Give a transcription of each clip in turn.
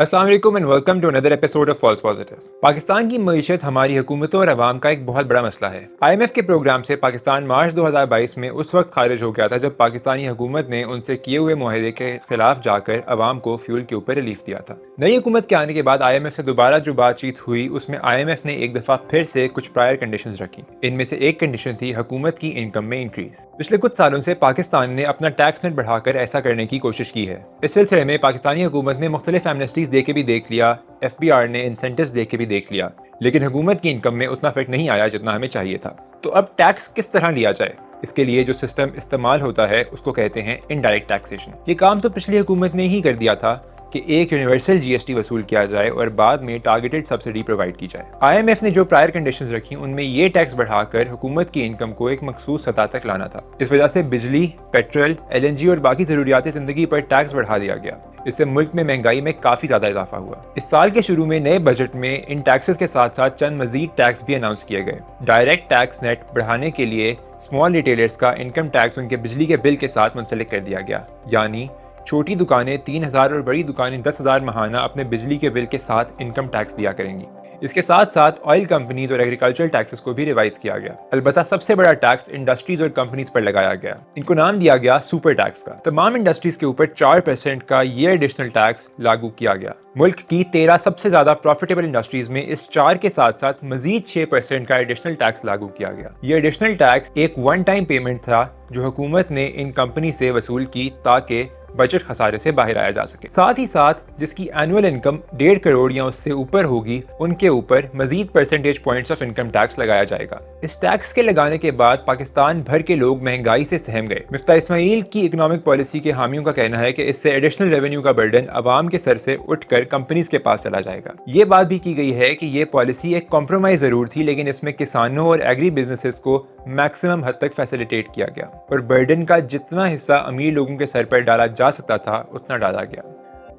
अस्सलाम वालेकुम and welcome to another episode of false positive. Pakistan की मईशत हमारी हुकूमतों और अवाम का एक बहुत बड़ा मसला है। IMF के प्रोग्राम से पाकिस्तान मार्च 2022 में उस वक्त खारिज हो गया था जब पाकिस्तानी हुकूमत ने उनसे किए हुए मुआहदे के खिलाफ जाकर अवाम को फ्यूल के ऊपर रिलीफ दिया था। नई हुकूमत के आने के बाद IMF से दोबारा जो बातचीत हुई उसमें IMF ने एक दफ़ा फिर से कुछ प्रायर कंडीशंस रखी। इनमें से एक कंडीशन थी हुकूमत की इनकम में इंक्रीज। पिछले कुछ सालों से पाकिस्तान ने अपना टैक्स नेट बढ़ाकर ऐसा करने की कोशिश की है। इस सिलसिले में पाकिस्तानी हुकूमत ने मुख्तलिफ एमनेस्टीज दे के भी देख लिया, FBR ने इंसेंटिव्स दे के भी देख लिया, लेकिन हुकूमत की इनकम में उतना फर्क नहीं आया जितना हमें चाहिए था। तो अब टैक्स किस तरह लिया जाए? इसके लिए जो सिस्टम इस्तेमाल होता है उसको कहते हैं इनडायरेक्ट टैक्सेशन। ये काम तो पिछली हुकूमत ने ही कर दिया था कि एक यूनिवर्सल GST वसूल किया जाए और बाद में टारगेटेड सब्सिडी प्रोवाइड की जाए। IMF ने जो प्रायर कंडीशंस रखी उनमें ये टैक्स बढ़ाकर हुकूमत की इनकम को एक मखसूस सतह तक लाना था। इस वजह से बिजली, पेट्रोल, LNG और बाकी जरूरियात ज़िंदगी पर टैक्स बढ़ा दिया गया। इससे मुल्क में महंगाई में काफी ज्यादा इजाफा हुआ। इस साल के शुरू में नए बजट में इन टैक्सेस के साथ साथ चंद मजीद टैक्स भी अनाउंस किए गए। डायरेक्ट टैक्स नेट बढ़ाने के लिए स्मॉल रिटेलर्स का इनकम टैक्स उनके बिजली के बिल के साथ मुंसलिक कर दिया गया, यानी छोटी दुकानें 3,000 और बड़ी दुकानें 10,000 महाना अपने बिजली के बिल के साथ इनकम टैक्स दिया करेंगी। इसके साथ साथ ऑयल कंपनीज और एग्रीकल्चरल टैक्सेस को भी रिवाइज किया गया। अलबत्ता सबसे बड़ा टैक्स इंडस्ट्रीज और कंपनीज पर लगाया गया। इनको नाम दिया गया सुपर टैक्स का। तमाम इंडस्ट्रीज के ऊपर 4% का ये एडिशनल टैक्स लागू किया गया। मुल्क की 13 सबसे ज्यादा प्रॉफिटेबल इंडस्ट्रीज में इस 4 के साथ साथ मजीद 6% का एडिशनल टैक्स लागू किया गया। ये एडिशनल टैक्स एक वन टाइम पेमेंट था जो हुकूमत ने इन कंपनी से वसूल की ताकि बजट खसारे से बाहर आया जा सके। साथ ही साथ जिसकी एनुअल इनकम 1.5 करोड़ या उससे ऊपर होगी उनके ऊपर मजीद percentage points of income tax लगाया जाएगा। इस टैक्स के लगाने के बाद पाकिस्तान भर के लोग महंगाई से सहम गए। मिफ्ता इस्माइल की इकोनॉमिक पॉलिसी के हामियों का कहना है कि इससे एडिशनल रेवेन्यू का बर्डन अवाम के सर से उठकर कंपनीज के पास चला जाएगा। ये बात भी की गई है कि ये पॉलिसी एक कॉम्प्रोमाइज जरूर थी, लेकिन इसमें किसानों और एग्री बिजनेसेस को मैक्सिमम हद तक फैसिलिटेट किया गया और बर्डन का जितना हिस्सा अमीर लोगों के सर पर डाला जा सकता था उतना डाला गया।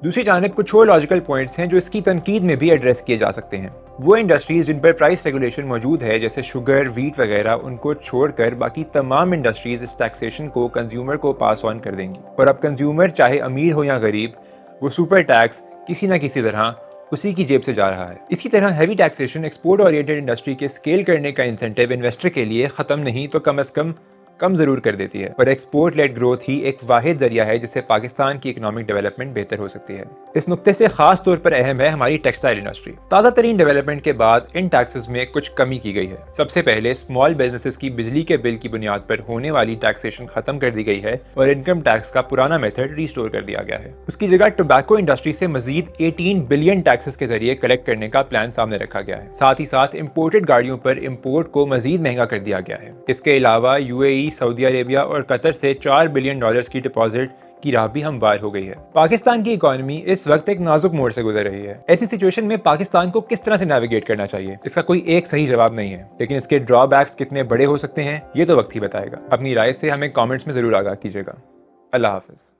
दूसरी जानिब कुछ और लॉजिकल पॉइंट्स हैं जो इसकी तनकीद में भी एड्रेस किए जा सकते हैं। वो इंडस्ट्रीज जिन पर प्राइस रेगुलेशन मौजूद है जैसे शुगर, वीट वगैरह, उनको छोड़कर बाकी तमाम इंडस्ट्रीज इस टैक्सेशन को कंज्यूमर को पास ऑन कर देंगी और अब कंज्यूमर चाहे अमीर हो या गरीब, वो सुपर टैक्स किसी न किसी तरह उसी की जेब से जा रहा है। इसी तरह heavy taxation export oriented industry के स्केल करने का इंसेंटिव इन्वेस्टर के लिए खत्म नहीं तो कम से कम जरूर कर देती है और एक्सपोर्ट लेड ग्रोथ ही एक वाहिद जरिया है जिससे पाकिस्तान की इकोनॉमिक डेवलपमेंट बेहतर हो सकती है। इस नुक्ते से खास तौर पर अहम है हमारी टेक्सटाइल इंडस्ट्री। ताज़ा तरीन डेवलपमेंट के बाद इन टैक्सेस में कुछ कमी की गई है। सबसे पहले स्मॉल बिजनेसेस की बिजली के बिल की बुनियाद पर होने वाली टैक्सेशन खत्म कर दी गई है और इनकम टैक्स का पुराना मेथड रिस्टोर कर दिया गया है। उसकी जगह टोबैको इंडस्ट्री से मजीद 18 बिलियन टैक्सेस के जरिए कलेक्ट करने का प्लान सामने रखा गया है। साथ ही साथ इम्पोर्टेड गाड़ियों पर इम्पोर्ट को मजीद महंगा कर दिया गया है। इसके अलावा UAE, सऊदी अरेबिया और कतर से $4 बिलियन की डिपॉजिट की राह भी हमवार हो गई है। पाकिस्तान की इकोनॉमी इस वक्त एक नाजुक मोड़ से गुजर रही है। ऐसी सिचुएशन में पाकिस्तान को किस तरह से नेविगेट करना चाहिए, इसका कोई एक सही जवाब नहीं है, लेकिन इसके ड्रॉबैक्स कितने बड़े हो सकते हैं ये तो वक्त ही बताएगा। अपनी राय से हमें कमेंट्स में जरूर आगाह कीजिएगा। अल्लाह हाफिज।